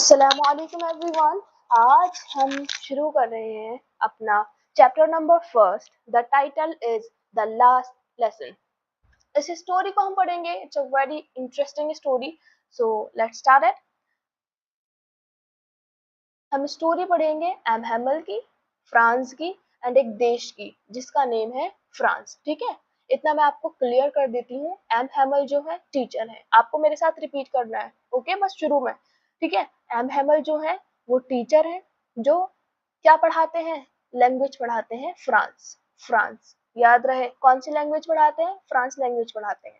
अस्सलामुअलैकुम एवरीवन। आज हम शुरू कर रहे हैं अपना chapter number first. The title is the last lesson. इस स्टोरी को हम पढ़ेंगे। It's a very interesting story, so let's start it. हम स्टोरी पढ़ेंगे एम हैमल की, फ्रांस की एंड एक देश की जिसका नेम है फ्रांस। ठीक है, इतना मैं आपको क्लियर कर देती हूँ। एम हैमल जो है टीचर है, आपको मेरे साथ रिपीट करना है। ओके, बस शुरू में। ठीक है, एम हैमल जो है वो टीचर है जो क्या पढ़ाते हैं, लैंग्वेज पढ़ाते हैं फ्रांस। फ्रांस याद रहे, कौन सी लैंग्वेज पढ़ाते हैं, फ्रांस लैंग्वेज पढ़ाते हैं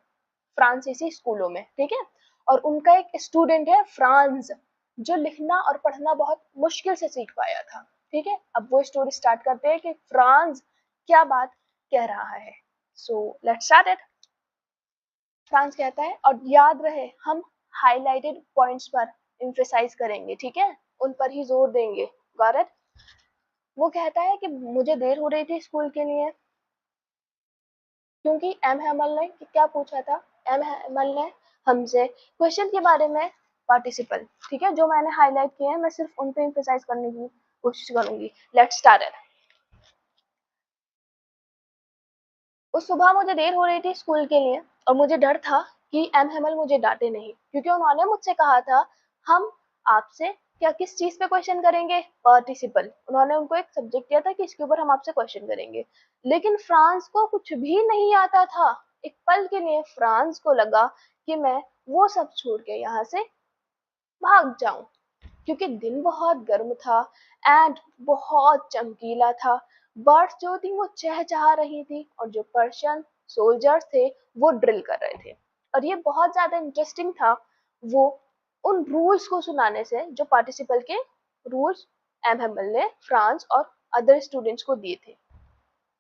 फ्रांसीसी स्कूलों में। ठीक है, और उनका एक स्टूडेंट है फ्रांस जो लिखना और पढ़ना बहुत मुश्किल से सीख पाया था। ठीक है, अब वो स्टोरी स्टार्ट करते हैं कि फ्रांस क्या बात कह रहा है। So let's start it. France कहता है, और याद रहे हम हाईलाइटेड पॉइंट्स पर एम्फेसाइज करेंगे, ठीक है, उन पर ही जोर देंगे। Got it. वो कहता है कि मुझे देर हो रही थी स्कूल के लिए, क्योंकि एम हैमल ने क्या पूछा था। एम हैमल ने हमसे क्वेश्चन के बारे में पार्टिसिपल, ठीक है, जो मैंने हाईलाइट किए हैं मैं सिर्फ उन पे एम्फेसाइज करने की कोशिश करूंगी। Let's start it. उस सुबह मुझे देर हो रही थी स्कूल के लिए और मुझे डर था कि एम हैमल मुझे डांटे नहीं, क्योंकि उन्होंने मुझसे कहा था हम आपसे क्या किस चीज पे क्वेश्चन करेंगे, पार्टिसिपल। उन्होंने उनको एक सब्जेक्ट दिया था कि इसके ऊपर हम आपसे क्वेश्चन करेंगे, लेकिन फ्रांस को कुछ भी नहीं आता था। एक पल के लिए फ्रांस को लगा कि मैं वो सब छोड़ के यहाँ से भाग जाऊं, क्योंकि दिन बहुत गर्म था एंड बहुत चमकीला था। बर्ड्स जो थी वो चहचहा रही थी और जो पर्शियन सोल्जर्स थे वो ड्रिल कर रहे थे। और ये बहुत ज्यादा इंटरेस्टिंग था, वो उन रूल्स को सुनाने से जो पार्टिसिपल के रूल्स एम हैमल ने फ्रांस और अदर स्टूडेंट्स को दिए थे।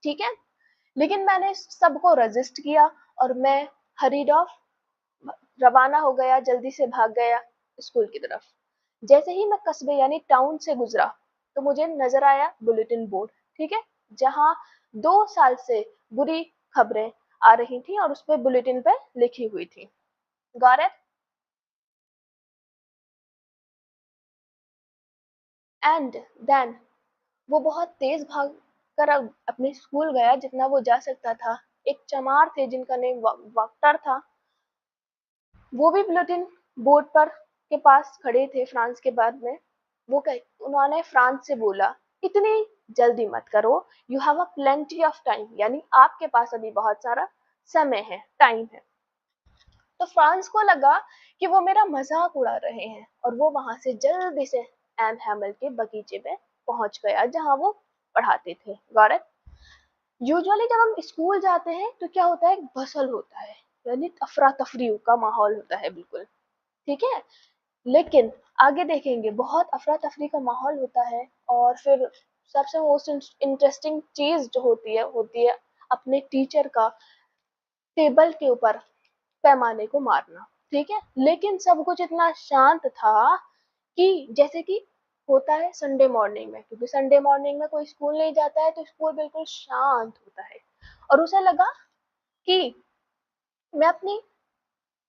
ठीक है, लेकिन मैंने सबको रजिस्ट किया और मैं हरीड ऑफ रवाना हो गया, जल्दी से भाग गया स्कूल की तरफ। जैसे ही मैं कस्बे यानी टाउन से गुजरा तो मुझे नजर आया बुलेटिन बोर्ड। ठीक है, जहाँ 2 साल से बुरी खबरें आ रही थी और उस पर बुलेटिन पे लिखी हुई थी। गॉट। एंड देन वो बहुत तेज भाग कर अपने स्कूल गया जितना वो जा सकता था। एक चमार थे जिनका नेम वक्टर था, वो भी बुलेटिन बोर्ड पर के पास खड़े थे फ्रांस के बाद में। वो कह उन्होंने फ्रांस से बोला, इतनी जल्दी मत करो, you have a plenty of time, यानी आपके पास अभी बहुत सारा समय है, टाइम है। तो फ्रांस को लगा कि वो मेरा मजाक उड़ा रहे हैं और वो वहां से जल्दी से एम हैमल के बगीचे में पहुंच गया जहां वो पढ़ाते थे। Got it. यूजुअली जब हम स्कूल जाते हैं तो क्या होता है, एक बसल होता है, यानी अफरा तफरी का माहौल होता है बिल्कुल। ठीक है, लेकिन आगे देखेंगे बहुत अफरा तफरी का माहौल होता है। और फिर सबसे मोस्ट इंटरेस्टिंग चीज जो होती है अपने टीचर का टेबल के ऊपर पैमाने को मारना। ठीक है, लेकिन सब कुछ इतना शांत था कि जैसे कि होता है संडे मॉर्निंग में, क्योंकि संडे मॉर्निंग में कोई स्कूल नहीं जाता है तो स्कूल बिल्कुल शांत होता है। और उसे लगा कि मैं अपनी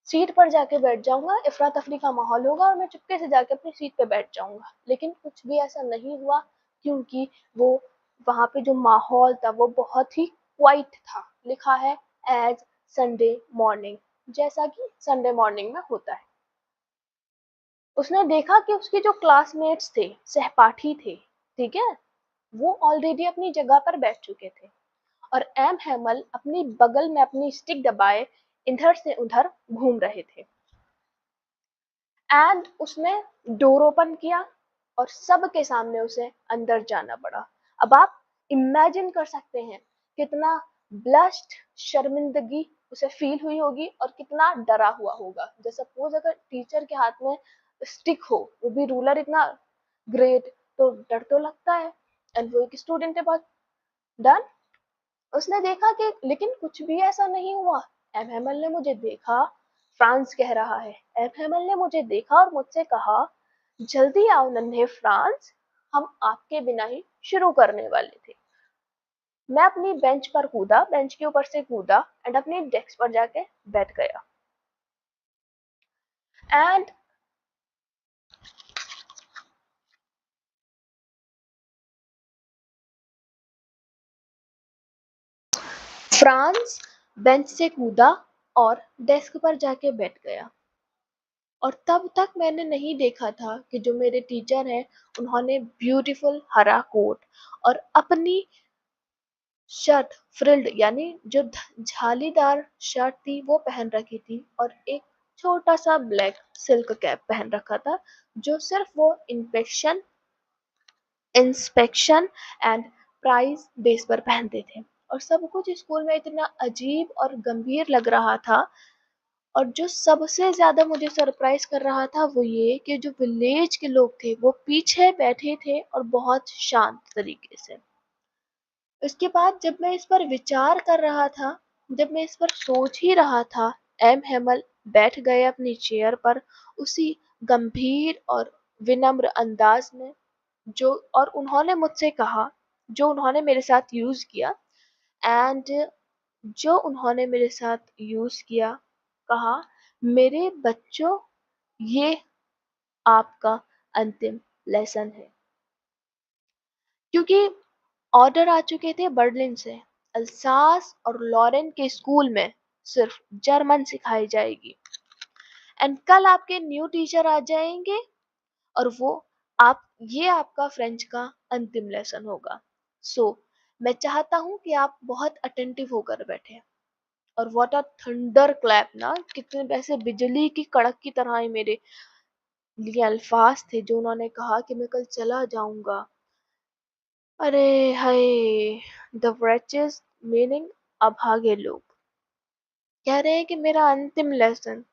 सीट पर जाके बैठ जाऊंगा, अफरा तफरी का माहौल होगा और मैं चुपके से जाके अपनी सीट पे बैठ जाऊंगा। लेकिन कुछ भी ऐसा नहीं हुआ, क्योंकि वो वहां पे जो माहौल था वो बहुत ही क्वाइट था। लिखा है एज संडे मॉर्निंग, जैसा कि संडे मॉर्निंग में होता है। उसने देखा कि उसके जो क्लासमेट्स थे, सहपाठी थे, ठीक है, वो ऑलरेडी अपनी जगह पर बैठ चुके थे और एम हैमल अपनी बगल में अपनी स्टिक दबाए इधर से उधर घूम रहे थे। एंड उसने डोर ओपन किया और सबके सामने उसे अंदर जाना पड़ा। अब आप इमेजिन कर सकते हैं कितना ब्लश्ड, शर्मिंदगी उसे फील हुई होगी और कितना डरा हुआ होगा। जैसे सपोज अगर टीचर के हाथ में स्टिक हो, वो भी रूलर, इतना ग्रेट, तो डर तो लगता है। एंड वो एक स्टूडेंट है, बहुत डन। उसने देखा कि लेकिन कुछ भी ऐसा नहीं हुआ। एम हैमल ने मुझे देखा, फ्रांस कह रहा है, एम हैमल ने मुझे देखा और मुझसे कहा, जल्दी आओ नन्हे फ्रांस, हम आपके बिना ही शुरू करने वाले थे। मैं अपनी बेंच पर कूदा, बेंच के ऊपर से कूदा एंड अपनी डेस्क पर जाके बैठ गया। एंड फ्रांस बेंच से कूदा और डेस्क पर जाके बैठ गया। और तब तक मैंने नहीं देखा था कि जो मेरे टीचर हैं उन्होंने ब्यूटीफुल हरा कोट और अपनी शर्ट फ्रिल्ड यानी जो झालीदार शर्ट थी वो पहन रखी थी और एक छोटा सा ब्लैक सिल्क कैप पहन रखा था जो सिर्फ वो इंस्पेक्शन एंड प्राइज बेस पर पहनते थे। और सब कुछ स्कूल में इतना अजीब और गंभीर लग रहा था। और जो सबसे ज्यादा मुझे सरप्राइज कर रहा था वो ये कि जो विलेज के लोग थे वो पीछे बैठे थे और बहुत शांत तरीके से। उसके बाद जब मैं इस पर विचार कर रहा था, जब मैं इस पर सोच ही रहा था, एम हेमल बैठ गए अपनी चेयर पर उसी गंभीर और विनम्र अंदाज में जो और उन्होंने मुझसे कहा, जो उन्होंने मेरे साथ यूज किया एंड जो उन्होंने मेरे साथ यूज किया, कहा, मेरे बच्चों, ये आपका अंतिम लेसन है। क्योंकि ऑर्डर आ चुके थे बर्लिन से, अल्सास और लॉरेन के स्कूल में सिर्फ जर्मन सिखाई जाएगी एंड कल आपके न्यू टीचर आ जाएंगे और वो आप ये आपका फ्रेंच का अंतिम लेसन होगा। सो मैं चाहता हूँ कि आप बहुत अटेंटिव होकर बैठे। और व्हाट अ थंडर क्लैप ना, कितने वैसे बिजली की कड़क की तरह ही मेरे लिए अल्फाज थे जो उन्होंने कहा कि मैं कल चला जाऊंगा। अरे हाय, द wretches मीनिंग अभागे लोग कह रहे हैं कि मेरा अंतिम लेसन,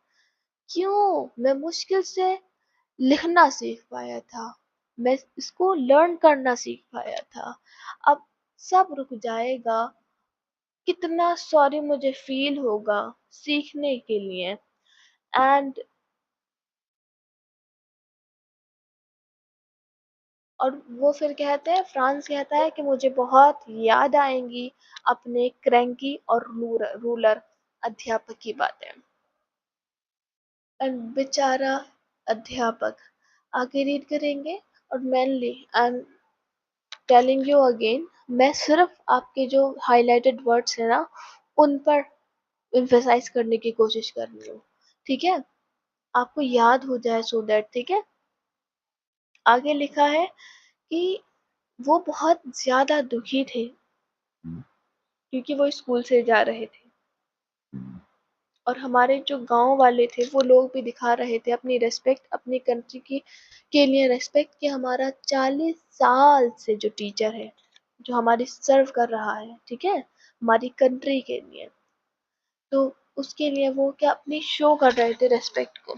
क्यों? मैं मुश्किल से लिखना सीख पाया था, मैं इसको लर्न करना सीख पाया था, अब सब रुक जाएगा। कितना सॉरी मुझे फील होगा सीखने के लिए। एंड और वो फिर कहते हैं, फ्रांस कहता है कि मुझे बहुत याद आएंगी अपने क्रैंकी और रूलर अध्यापक की बातें। एंड बेचारा अध्यापक आगे रीड करेंगे। और mainly I am telling you again, मैं सिर्फ आपके जो हाईलाइटेड वर्ड्स हैं ना उन पर एम्फेसाइज करने की कोशिश कर रही हूँ, ठीक है, आपको याद हो जाए सो दैट, ठीक है। आगे लिखा है कि वो बहुत ज्यादा दुखी थे क्योंकि वो स्कूल से जा रहे थे और हमारे जो गांव वाले थे वो लोग भी दिखा रहे थे अपनी रेस्पेक्ट, अपनी कंट्री की के लिए रेस्पेक्ट, कि हमारा 40 साल से जो टीचर है जो हमारी सर्व कर रहा है, ठीक है, हमारी कंट्री के लिए, तो उसके लिए वो क्या अपनी शो कर रहे थे रेस्पेक्ट को।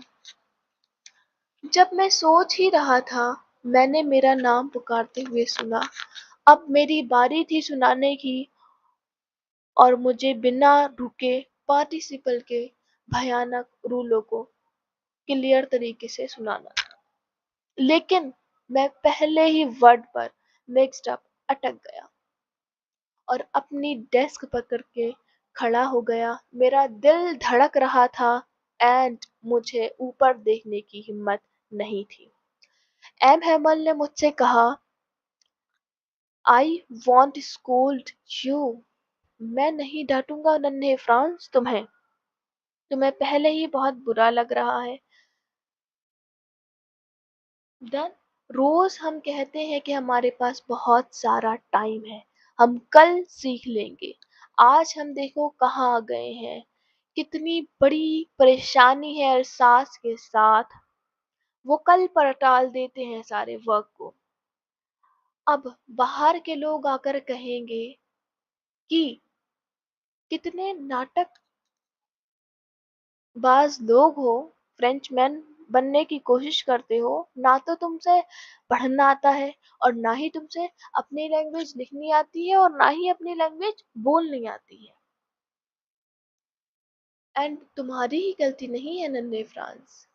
जब मैं सोच ही रहा था, मैंने मेरा नाम पुकारते हुए सुना। अब मेरी बारी थी सुनाने की और मुझे बिना रुके पार्टिसिपल के भयानक रूलों को क्लियर तरीके से सुनाना था। लेकिन मैं पहले ही वर्ड पर मिक्स्ड अप अटक गया और अपनी डेस्क पकड़ के खड़ा हो गया। मेरा दिल धड़क रहा था एंड मुझे ऊपर देखने की हिम्मत नहीं थी। एम हेमल ने मुझसे कहा, आई वॉन्ट स्कोल्ड यू। मैं नहीं डांटूंगा नन्हे फ्रांस तुम्हें, तुम्हें पहले ही बहुत बुरा लग रहा है। डन। रोज हम कहते हैं कि हमारे पास बहुत सारा टाइम है, हम कल सीख लेंगे। आज हम देखो कहाँ आ गए हैं, कितनी बड़ी परेशानी है एहसास के साथ। वो कल पर टाल देते हैं सारे वर्क को। अब बाहर के लोग आकर कहेंगे कि कितने नाटक बाज लोग हो, फ्रेंचमैन बनने की कोशिश करते हो, ना तो तुमसे पढ़ना आता है और ना ही तुमसे अपनी लैंग्वेज लिखनी आती है और ना ही अपनी लैंग्वेज बोलनी आती है। एंड तुम्हारी ही गलती नहीं है नन्हे फ्रांस,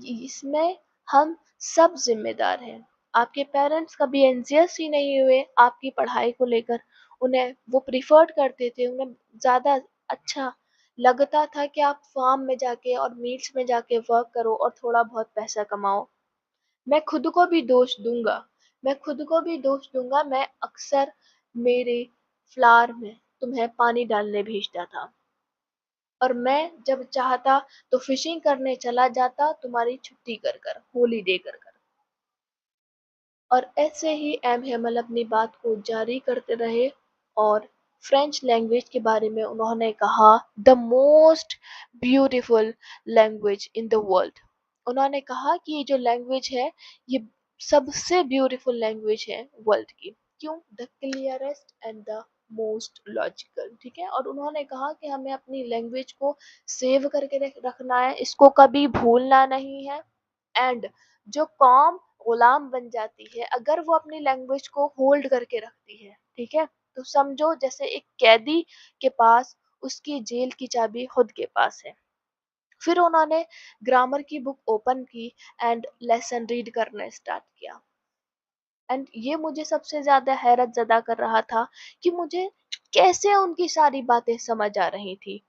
इसमें हम सब जिम्मेदार हैं। आपके पेरेंट्स कभी एंजियस ही नहीं हुए आपकी पढ़ाई को लेकर। उन्हें वो प्रिफर्ड करते थे, उन्हें ज़्यादा अच्छा लगता था कि आप फार्म में जाके और मील्स में जाके वर्क करो और थोड़ा बहुत पैसा कमाओ। मैं खुद को भी दोष दूंगा, मैं खुद को भी दोष दूंगा। मैं अक्सर मेरे फ्लावर में तुम्हें पानी डालने भेजता था, और मैं जब चाहता तो फिशिंग करने चला जाता तुम्हारी छुट्टी कर कर, हॉलीडे कर कर। और ऐसे ही एम हेमल अपनी बात को जारी करते रहे, और फ्रेंच लैंग्वेज के बारे में उन्होंने कहा, the most beautiful language in the world. उन्होंने कहा कि ये जो लैंग्वेज है, ये सबसे ब्यूटीफुल लैंग्वेज है वर्ल्ड की। क्यों? The clearest and the most logical. ठीक है, और उन्होंने कहा कि हमें अपनी लैंग्वेज को सेव करके रखना है, इसको कभी भूलना नहीं है। एंड जो कौम गुलाम बन जाती है अगर वो अपनी लैंग्वेज को होल्ड करके रखती है, ठीक है, तो समझो जैसे एक कैदी के पास उसकी जेल की चाबी खुद के पास है। फिर उन्होंने ग्रामर की बुक ओपन की एंड लेसन रीड करना स्टार्ट किया। एंड ये मुझे सबसे ज्यादा हैरत जदा कर रहा था कि मुझे कैसे उनकी सारी बातें समझ आ रही थी,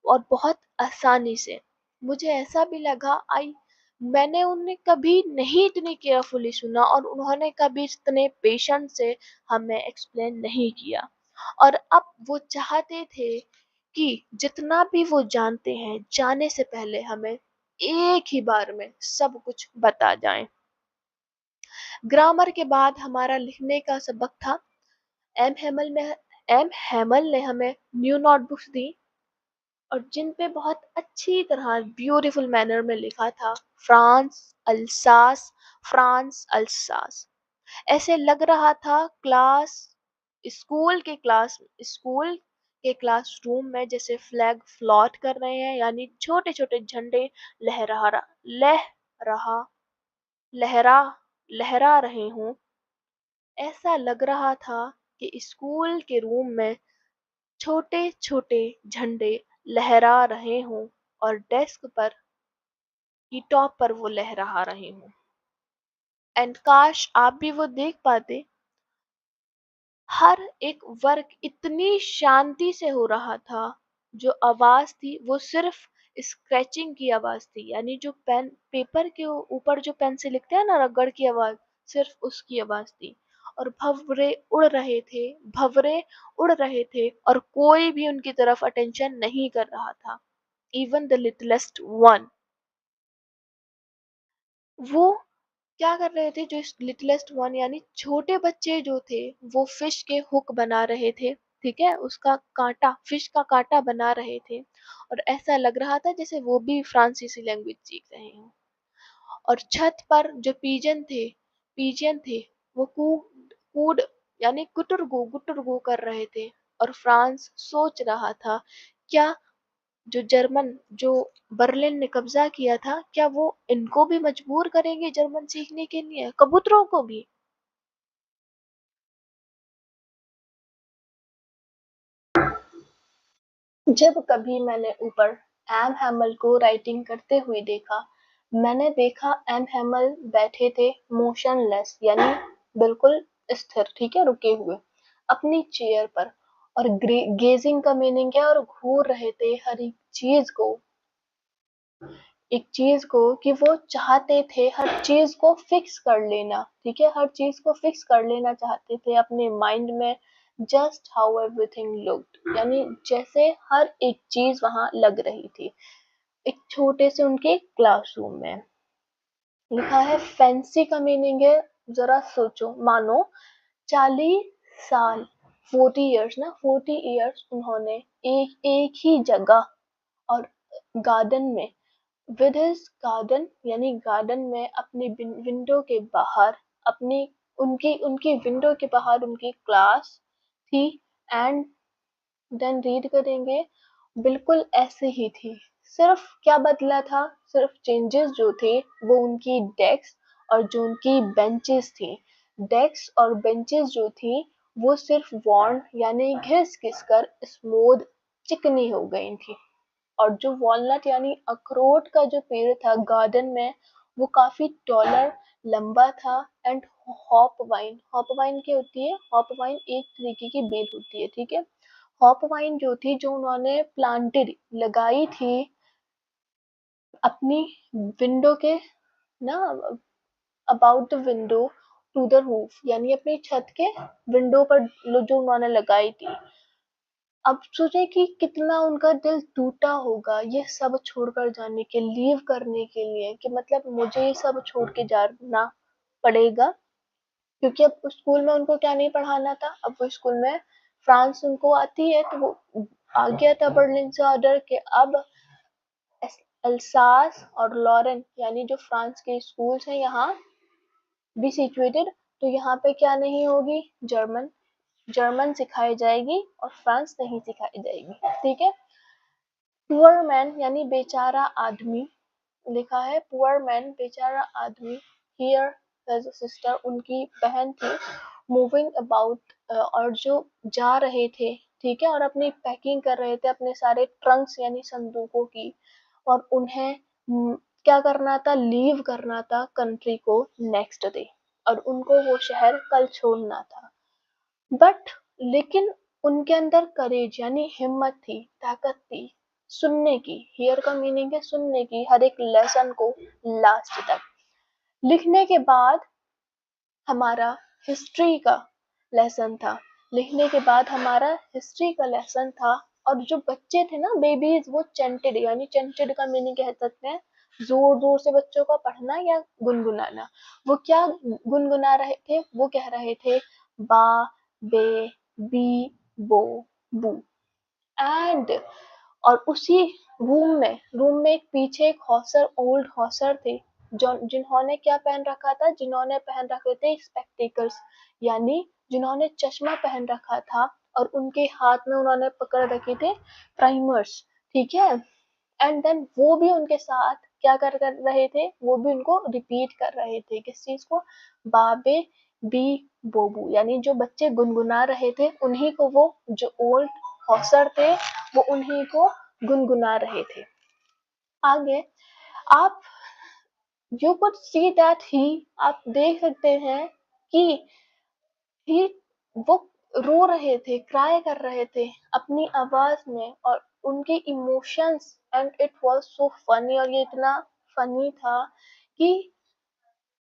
और बहुत आसानी से। मुझे ऐसा भी लगा आई मैंने उन्हें कभी नहीं इतनी केयरफुली सुना, और उन्होंने कभी इतने पेशेंस से हमें एक्सप्लेन नहीं किया। और अब वो चाहते थे कि जितना भी वो जानते हैं जाने से पहले हमें एक ही बार में सब कुछ बता जाएं। ग्रामर के बाद हमारा लिखने का सबक था। एम हेमल ने हमें न्यू नोटबुक्स दी, और जिन पे बहुत अच्छी तरह ब्यूटीफुल मैनर में लिखा था, फ्रांस अल्सास, फ्रांस अल्सास। ऐसे लग रहा था स्कूल के क्लासरूम में जैसे फ्लैग फ्लॉट कर रहे हैं, यानी छोटे छोटे झंडे लहरा लह रहा लहरा लहरा रहे हों। ऐसा लग रहा था कि स्कूल के रूम में छोटे छोटे झंडे लहरा रहे हों, और डेस्क पर ही टॉप पर वो लहरा रहे हों। एंड काश आप भी वो देख पाते। हर एक वर्क इतनी शांति से हो रहा था, जो आवाज थी वो सिर्फ स्क्रैचिंग की आवाज थी, यानी जो पेन पेपर के ऊपर जो पेन से लिखते हैं ना, रगड़ की आवाज, सिर्फ उसकी आवाज थी। और भवरे उड़ रहे थे, और कोई भी उनकी तरफ अटेंशन नहीं कर रहा था, इवन द लिटलेस्ट वन। वो क्या कर रहे थे, जो लिटलेस्ट वन यानी छोटे बच्चे जो थे, वो फिश के हुक बना रहे थे। ठीक है, उसका कांटा, फिश का कांटा बना रहे थे, और ऐसा लग रहा था जैसे वो भी फ्रांसीसी लैंग्वेज सीख रहे हो। और छत पर जो पीजन थे, वो कूड यानी गुटुरगु कर रहे थे। और फ्रांस सोच रहा था, क्या जो बर्लिन ने कब्जा किया था, क्या वो इनको भी मजबूर करेंगे जर्मन सीखने के लिए, कबूतरों को भी। जब कभी मैंने ऊपर एम हैमल को राइटिंग करते हुए देखा, मैंने देखा एम हैमल बैठे थे मोशनलेस, यानी बिल्कुल स्थिर, ठीक है, रुके हुए अपनी चेयर पर। और गेजिंग का मीनिंग है, और घूर रहे थे हर एक चीज को कि वो चाहते थे हर चीज को फिक्स कर लेना। ठीक है, हर चीज को फिक्स कर लेना चाहते थे अपने माइंड में, जस्ट हाउ एवरीथिंग लुक्ड, यानी जैसे हर एक चीज वहां लग रही थी एक छोटे से उनके क्लासरूम में। लिखा है फैंसी का मीनिंग है, जरा सोचो, मानो 40 साल, 40 इयर्स ना, 40 इयर्स उन्होंने एक एक ही जगह और गार्डन में, विद हिज गार्डन यानी गार्डन में अपनी विंडो के बाहर, अपनी उनकी उनकी विंडो के बाहर उनकी क्लास थी। एंड देन रीड करेंगे, बिल्कुल ऐसे ही थी। सिर्फ क्या बदला था, सिर्फ चेंजेस जो थे वो उनकी डेस्क और जो उनकी बेंचेस थी। डेस्क और बेंचेस जो थी वो सिर्फ वॉर्न यानी घिस घिस कर स्मूथ चिकनी हो गई थी। और जो वॉलनट यानी अखरोट का जो पेड़ था गार्डन में, वो काफी टॉलर, लंबा था। एंड हॉप वाइन क्या होती है? हॉप वाइन एक तरीके की बेल होती है, ठीक है। हॉप वाइन जो थी, जो उन्होंने प्लांटेड लगाई थी अपनी विंडो के ना, about the window to the roof, यानी अपनी छत के विंडो पर जो उन्होंने लगाई थी, अब सोचे कि कितना उनका दिल टूटा होगा ये सब छोड़कर जाने के, लीव करने के लिए, कि मतलब मुझे ये सब छोड़ के जाना पड़ेगा, क्योंकि अब उस स्कूल में उनको क्या नहीं पढ़ाना था। अब वो स्कूल में फ्रांस उनको आती है, तो वो आ गया था बर्लिन से ऑर्डर के अब अल्सास और लॉरेन यानी जो फ्रांस के स्कूल्स हैं यहाँ भी सिचुएटेड, तो यहाँ पे क्या नहीं होगी, जर्मन जर्मन सिखाई जाएगी और फ्रांस नहीं सिखाई जाएगी। ठीक है। पुअर मैन यानी बेचारा आदमी, लिखा है पुअर मैन बेचारा आदमी, हियर हिज सिस्टर उनकी बहन थी, मूविंग अबाउट और जो जा रहे थे, ठीक है, और अपनी पैकिंग कर रहे थे अपने सारे ट्रंक्स यानी संदूकों की, और उन्हें क्या करना था, लीव करना था कंट्री को नेक्स्ट डे, और उनको वो शहर कल छोड़ना था। बट लेकिन उनके अंदर करेज यानी हिम्मत थी, ताकत थी सुनने की, हियर का मीनिंग है सुनने की, हर एक लेसन को लास्ट तक। लिखने के बाद हमारा हिस्ट्री का लेसन था, लिखने के बाद हमारा हिस्ट्री का लेसन था, और जो बच्चे थे ना बेबीज, वो चेंटेड यानी चेंटेड का मीनिंग कह सकते हैं जोर जोर से बच्चों का पढ़ना या गुनगुनाना। वो क्या गुनगुना रहे थे, वो कह रहे थे बा बे बी बो बू। एंड और उसी रूम में एक पीछे एक हॉसर, ओल्ड हॉसर थे, जो जिन्होंने क्या पहन रखा था, जिन्होंने पहन रखे थे स्पेक्टिकल्स, यानी जिन्होंने चश्मा पहन रखा था, और उनके हाथ में उन्होंने पकड़ रखे थे प्राइमर्स। ठीक है। एंड देन वो भी उनके साथ क्या कर रहे थे, वो भी उनको रिपीट कर रहे थे, किस चीज को, बाबे बी बोबू, यानी जो बच्चे गुनगुना रहे थे उन्हीं को वो जो ओल्ड हॉसर थे वो उन्हीं को गुनगुना रहे थे। आगे आप you could see that he, आप देख सकते हैं कि ही वो रो रहे थे, क्राई कर रहे थे अपनी आवाज में, और उनके emotions, and it was so funny, और ये इतना फनी था कि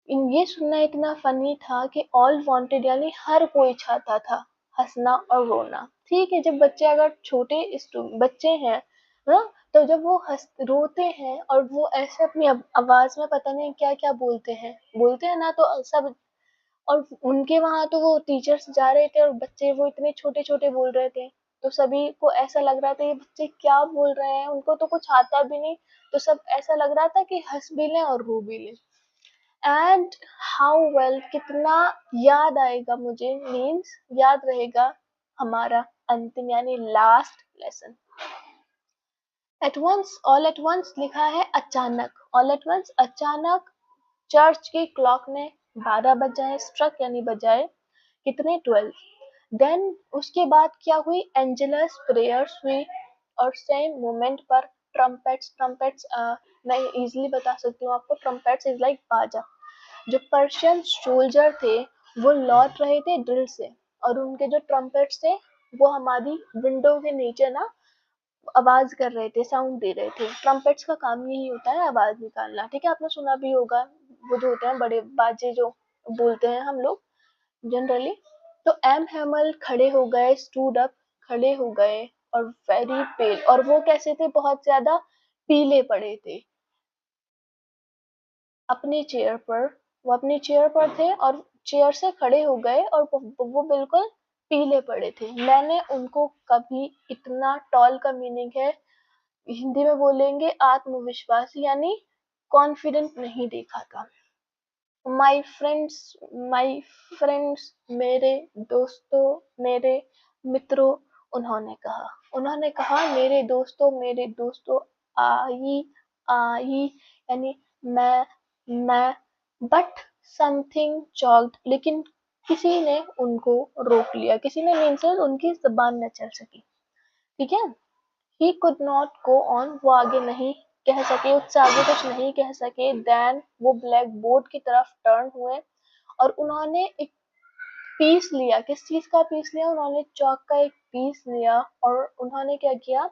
ये सुनना इतना फनी था कि ऑल वांटेड यानी हर कोई चाहता था हंसना और रोना। ठीक है, जब बच्चे अगर छोटे बच्चे हैं ना, तो जब वो रोते हैं और वो ऐसे अपनी आवाज में पता नहीं क्या क्या बोलते हैं ना, तो सब, और उनके वहां तो वो टीचर्स जा रहे थे और बच्चे वो इतने छोटे छोटे बोल रहे थे, तो सभी को ऐसा लग रहा था ये बच्चे क्या बोल रहे हैं, उनको तो कुछ आता भी नहीं, तो सब ऐसा लग रहा था कि हंस भी लें और रो भी लें। एंड हाउ वेल, कितना याद आएगा मुझे, मीन्स याद रहेगा हमारा अंतिम यानी last lesson. At once, all at once लिखा है अचानक, ऑल एट वंस अचानक चर्च की क्लॉक ने 12 बजाए, स्ट्रक यानी बजाए, कितने, 12। देन उसके बाद क्या हुई, एंजेलस प्रेयर्स हुई, और सेम मोमेंट पर ट्रम्पेट्स मैं इजीली बता सकती हूँ आपको, ट्रम्पेट्स इज लाइक बाजा। जो पर्शियन सोल्जर थे वो लौट रहे थे ड्रिल से, और उनके जो ट्रम्पेट्स थे वो हमारी विंडो के नीचे ना आवाज कर रहे थे, साउंड दे रहे थे। ट्रम्पेट्स का काम यही होता है, आवाज निकालना। ठीक है, आपने सुना भी होगा, वो जो होते हैं बड़े बाजे जो बोलते हैं हम लोग जनरली। तो एम हैमल खड़े हो गए, स्टूड अप, खड़े हो गए, और वेरी पेल, और वो कैसे थे, बहुत ज्यादा पीले पड़े थे अपनी चेयर पर। वो अपनी चेयर पर थे और चेयर से खड़े हो गए, और वो बिल्कुल पीले पड़े थे। मैंने उनको कभी इतना, टॉल का मीनिंग है हिंदी में बोलेंगे आत्मविश्वासी यानी कॉन्फिडेंट, नहीं देखा था। माई फ्रेंड्स मेरे दोस्तों, मेरे मित्रों, उन्होंने कहा मेरे दोस्तों, आई आई यानी मैं, बट समथिंग चॉक्ड, लेकिन किसी ने उनको रोक लिया, किसी ने मीन्स उनकी जबान न चल सकी। ठीक है। He could not go on, वो आगे नहीं कह सके, उससे आगे कुछ नहीं कह सके। देन वो ब्लैक बोर्ड की तरफ टर्न हुए, और उन्होंने एक पीस लिया, किस चीज का पीस लिया, उन्होंने चौक का एक पीस लिया, और उन्होंने क्या किया,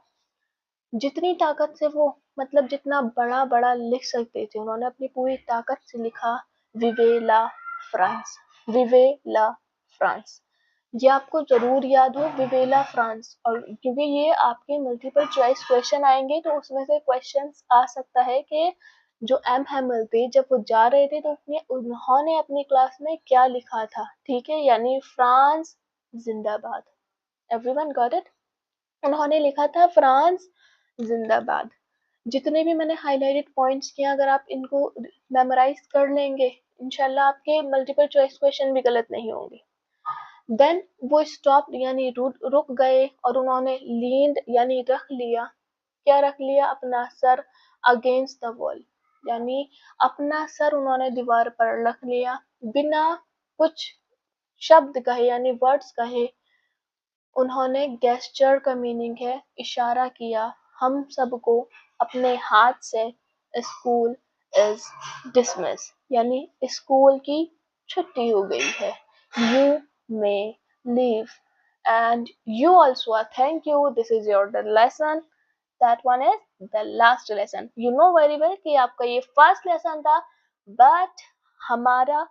जितनी ताकत से वो, मतलब जितना बड़ा बड़ा लिख सकते थे, उन्होंने अपनी पूरी ताकत से लिखा, विवे ला फ्रांस, विवे ला फ्रांस। ये आपको जरूर याद हो, विवेला फ्रांस। और क्योंकि ये आपके मल्टीपल चॉइस क्वेश्चन आएंगे, तो उसमें से क्वेश्चन आ सकता है कि जो एम हैमल थे जब वो जा रहे थे तो उन्होंने अपनी क्लास में क्या लिखा था, ठीक है, यानी फ्रांस जिंदाबाद। Everyone got it? उन्होंने लिखा था फ्रांस जिंदाबाद। जितने भी मैंने हाईलाइटेड पॉइंट्स किए, अगर आप इनको मेमोराइज कर लेंगे, इंशाल्लाह आपके मल्टीपल चॉइस क्वेश्चन भी गलत नहीं होंगे। देन वो स्टॉप यानी रुक गए और उन्होंने लीन्ड यानी रख लिया। क्या रख लिया? अपना सर अगेंस्ट द वॉल, यानी अपना सर उन्होंने दीवार पर रख लिया बिना कुछ शब्द कहे यानी वर्ड्स कहे। उन्होंने गेस्चर का मीनिंग है इशारा किया हम सबको अपने हाथ से। स्कूल इज डिसमिस, यानी स्कूल की छुट्टी हो गई है। You may leave and you also thank you, this is your the lesson, that one is the last lesson. You know very well कि आपका ये फर्स्ट लेसन था, बट हमारा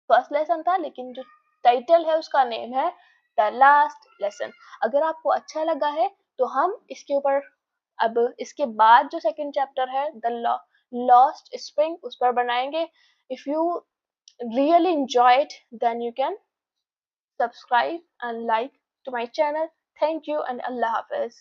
फर्स्ट लेसन था, लेकिन जो टाइटल है उसका नेम है द लास्ट लेसन। अगर आपको अच्छा लगा है तो हम इसके ऊपर अब इसके बाद जो सेकंड चैप्टर है द लॉस्ट स्प्रिंग, उस पर बनाएंगे। If you really enjoy it, then you can subscribe and like to my channel. Thank you and Allah Hafiz.